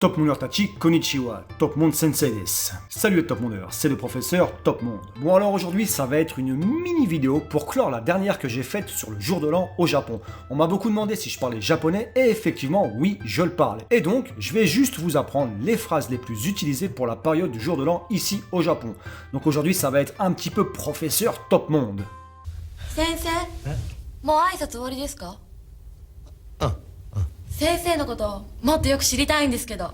Top Mooner Tachi, konnichiwa, Top Monde Sensei desu. Salut les Top Mondeurs, c'est le professeur Top Monde. Bon alors aujourd'hui ça va être une mini vidéo pour clore la dernière que j'ai faite sur le jour de l'an au Japon. On m'a beaucoup demandé si je parlais japonais et effectivement oui je le parle. Et donc je vais juste vous apprendre les phrases les plus utilisées pour la période du jour de l'an ici au Japon. Donc aujourd'hui ça va être un petit peu professeur Top Monde. Sensei, もう挨拶終わりですか？先生のこともっとよく知りたいんですけど。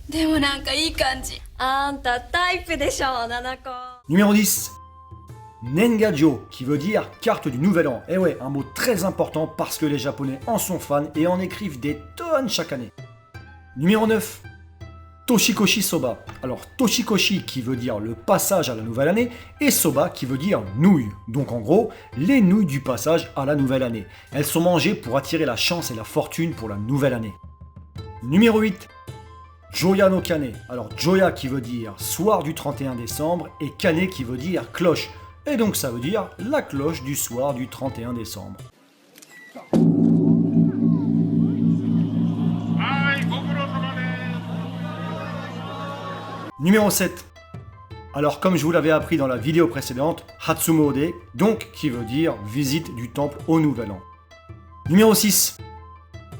でもなんかいい感じ。あんたタイプでしょ、七子。 Numéro 10. Nengajo, qui veut dire carte du nouvel an. Et ouais, un mot très important parce que les japonais en sont fans et en écrivent des tonnes chaque année. Numéro 9. Toshikoshi Soba. Alors Toshikoshi qui veut dire le passage à la nouvelle année et Soba qui veut dire nouilles. Donc en gros, les nouilles du passage à la nouvelle année. Elles sont mangées pour attirer la chance et la fortune pour la nouvelle année. Numéro 8. Joya no Kane. Alors Joya qui veut dire soir du 31 décembre et Kane qui veut dire cloche. Et donc ça veut dire la cloche du soir du 31 décembre. Numéro 7. Alors comme je vous l'avais appris dans la vidéo précédente, Hatsumode, donc qui veut dire visite du temple au nouvel an. Numéro 6.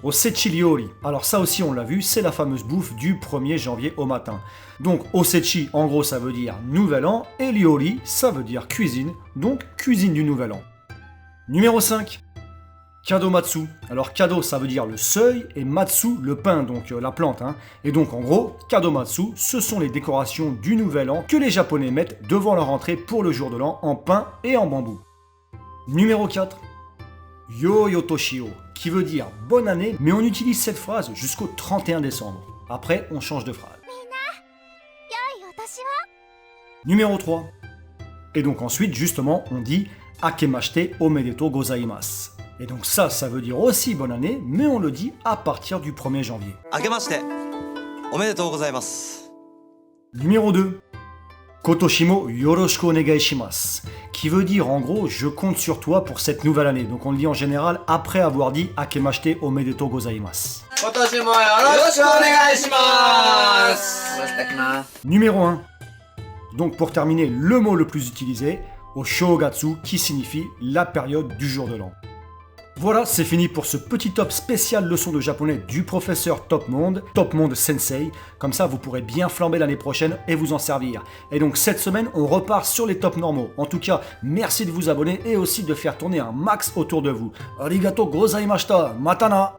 Osechi Ryori. Alors ça aussi on l'a vu, c'est la fameuse bouffe du 1er janvier au matin. Donc Osechi en gros ça veut dire nouvel an et Ryori ça veut dire cuisine, donc cuisine du nouvel an. Numéro 5. Kadomatsu. Alors kado ça veut dire le seuil et matsu le pain, donc la plante. Et donc en gros, kadomatsu ce sont les décorations du nouvel an que les japonais mettent devant leur entrée pour le jour de l'an en pain et en bambou. Numéro 4. Yoyotoshio, qui veut dire bonne année, mais on utilise cette phrase jusqu'au 31 décembre. Après, on change de phrase. Numéro 3. Et donc ensuite, justement, on dit Akemashite omedetou gozaimasu. Et donc ça veut dire aussi bonne année, mais on le dit à partir du 1er janvier. Akemashite omedetou gozaimasu. Numéro 2. Kotoshimo yoroshiku onegai shimasu, qui veut dire en gros je compte sur toi pour cette nouvelle année. Donc on le dit en général après avoir dit Akemashite omedetou gozaimasu. Numéro 1. Donc pour terminer, le mot le plus utilisé, o shogatsu, qui signifie la période du jour de l'an. Voilà, c'est fini pour ce petit top spécial leçon de japonais du professeur Top Monde Sensei. Comme ça, vous pourrez bien flamber l'année prochaine et vous en servir. Et donc cette semaine, on repart sur les tops normaux. En tout cas, merci de vous abonner et aussi de faire tourner un max autour de vous. Arigato gozaimashita, matana!